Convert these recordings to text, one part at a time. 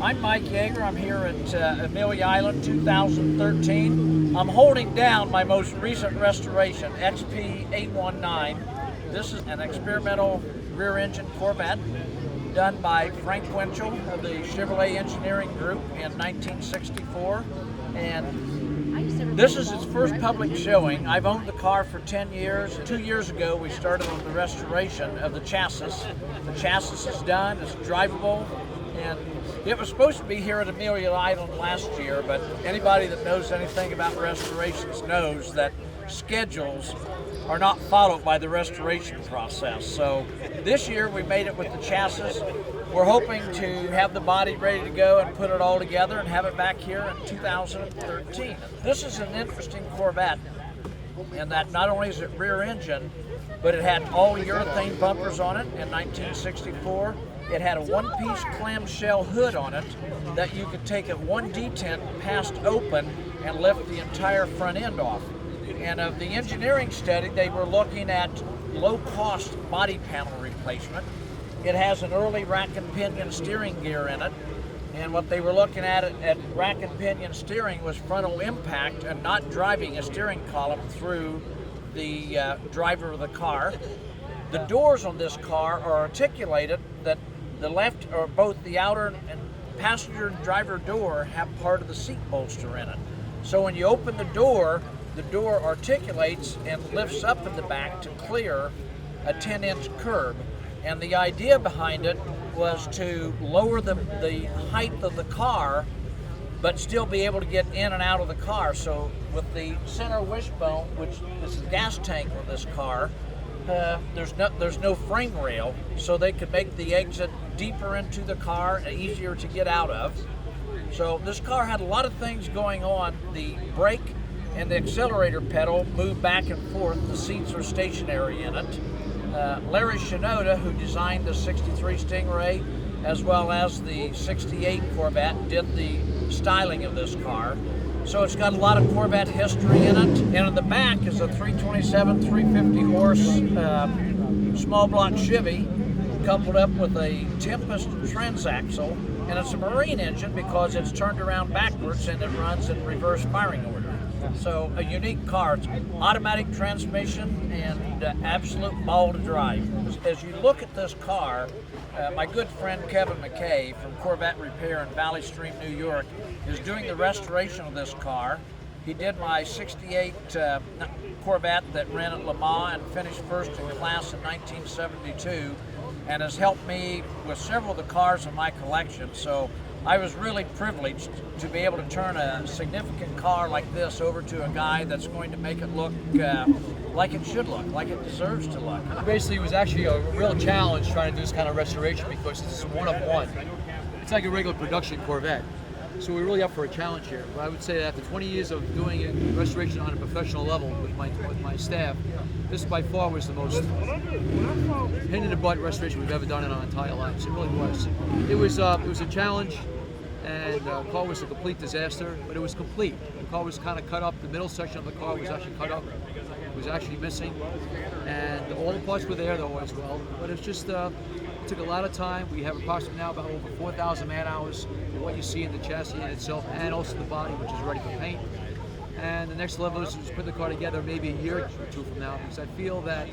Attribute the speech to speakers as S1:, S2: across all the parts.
S1: I'm Mike Yeager. I'm here at Amelia Island 2013. I'm holding down my most recent restoration, XP819. This is an experimental rear-engine Corvette done by Frank Winchell of the Chevrolet Engineering Group in 1964. And this is its first public showing. I've owned the car for 10 years. 2 years ago, we started on the restoration of the chassis. The chassis is done, it's drivable, and it was supposed to be here at Amelia Island last year, but anybody that knows anything about restorations knows that schedules are not followed by the restoration process. So this year we made it with the chassis. We're hoping to have the body ready to go and put it all together and have it back here in 2013. This is an interesting Corvette in that not only is it rear engine, but it had all urethane bumpers on it in 1964. It had a one-piece clamshell hood on it that you could take at one detent past open and lift the entire front end off. And of the engineering study, they were looking at low-cost body panel replacement. It has an early rack and pinion steering gear in it, and what they were looking at rack and pinion steering was frontal impact and not driving a steering column through the driver of the car. The doors on this car are articulated that the left or both the outer and passenger and driver door have part of the seat bolster in it. So when you open the door articulates and lifts up in the back to clear a 10-inch curb. And the idea behind it was to lower the height of the car, but still be able to get in and out of the car. So with the center wishbone, which is the gas tank on this car, there's no frame rail, so they could make the exit deeper into the car and easier to get out of. So this car had a lot of things going on. The brake and the accelerator pedal move back and forth. The seats are stationary in it. Larry Shinoda, who designed the 63 Stingray as well as the 68 Corvette, did the styling of this car. So it's got a lot of Corvette history in it. And in the back is a 327, 350 horse small block Chevy coupled up with a Tempest transaxle. And it's a marine engine because it's turned around backwards and it runs in reverse firing order. So a unique car. It's automatic transmission and absolute ball to drive. As you look at this car, my good friend Kevin McKay from Corvette Repair in Valley Stream, New York, is doing the restoration of this car. He did my 68 Corvette that ran at Le Mans and finished first in class in 1972, and has helped me with several of the cars in my collection. So I was really privileged to be able to turn a significant car like this over to a guy that's going to make it look like it should look, like it deserves to look.
S2: Basically, it was actually a real challenge trying to do this kind of restoration because this is one of one. It's like a regular production Corvette. So we're really up for a challenge here. But I would say that after 20 years of doing it, restoration on a professional level with my staff, this by far was the most pin in the butt restoration we've ever done in our entire lives. It really was. It was a challenge, and the car was a complete disaster, but it was complete. The car was kind of cut up. The middle section of the car was actually cut up. It was actually missing, and all the parts were there though as well. But it's just it took a lot of time. We have approximately now about over 4,000 man hours of what you see in the chassis in itself, and also the body, which is ready for paint. And the next level is to just put the car together maybe a year or two from now, because I feel that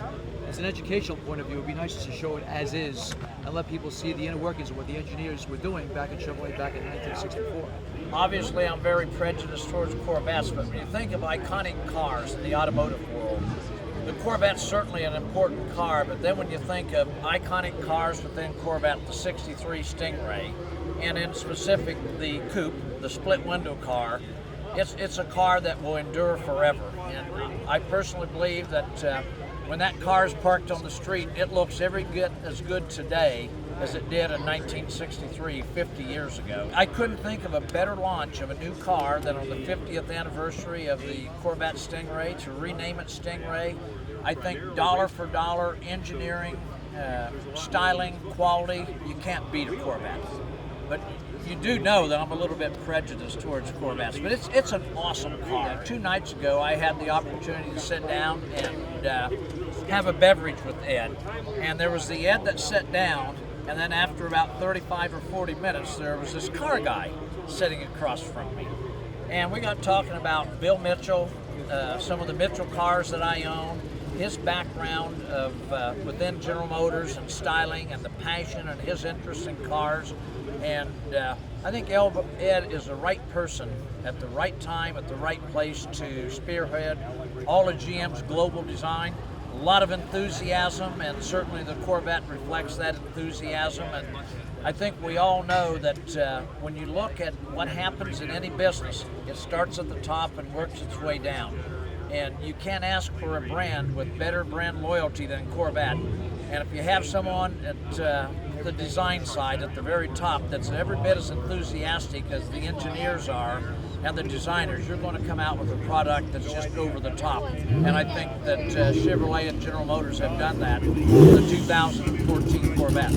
S2: as an educational point of view, it would be nice just to show it as is and let people see the inner workings of what the engineers were doing back in Chevrolet back in 1964.
S1: Obviously, I'm very prejudiced towards Corvettes, but when you think of iconic cars in the automotive world, the Corvette's certainly an important car, but then when you think of iconic cars within Corvette, the 63 Stingray, and in specific the coupe, the split window car, it's a car that will endure forever. And I personally believe that when that car is parked on the street, it looks every bit as good today as it did in 1963, 50 years ago. I couldn't think of a better launch of a new car than on the 50th anniversary of the Corvette Stingray to rename it Stingray. I think dollar for dollar engineering, styling, quality, you can't beat a Corvette. But you do know that I'm a little bit prejudiced towards Corvettes, but it's an awesome car. 2 nights ago, I had the opportunity to sit down and have a beverage with Ed, and there was the Ed that sat down And then after about 35 or 40 minutes, there was this car guy sitting across from me. And we got talking about Bill Mitchell, some of the Mitchell cars that I own, his background of within General Motors and styling and the passion and his interest in cars. And I think Ed is the right person at the right time, at the right place to spearhead all of GM's global design. A lot of enthusiasm, and certainly the Corvette reflects that enthusiasm. And I think we all know that when you look at what happens in any business, it starts at the top and works its way down. And you can't ask for a brand with better brand loyalty than Corvette. And if you have someone at the design side at the very top that's every bit as enthusiastic as the engineers are and the designers, you're going to come out with a product that's just over the top. And I think that Chevrolet and General Motors have done that with the 2014 Corvette.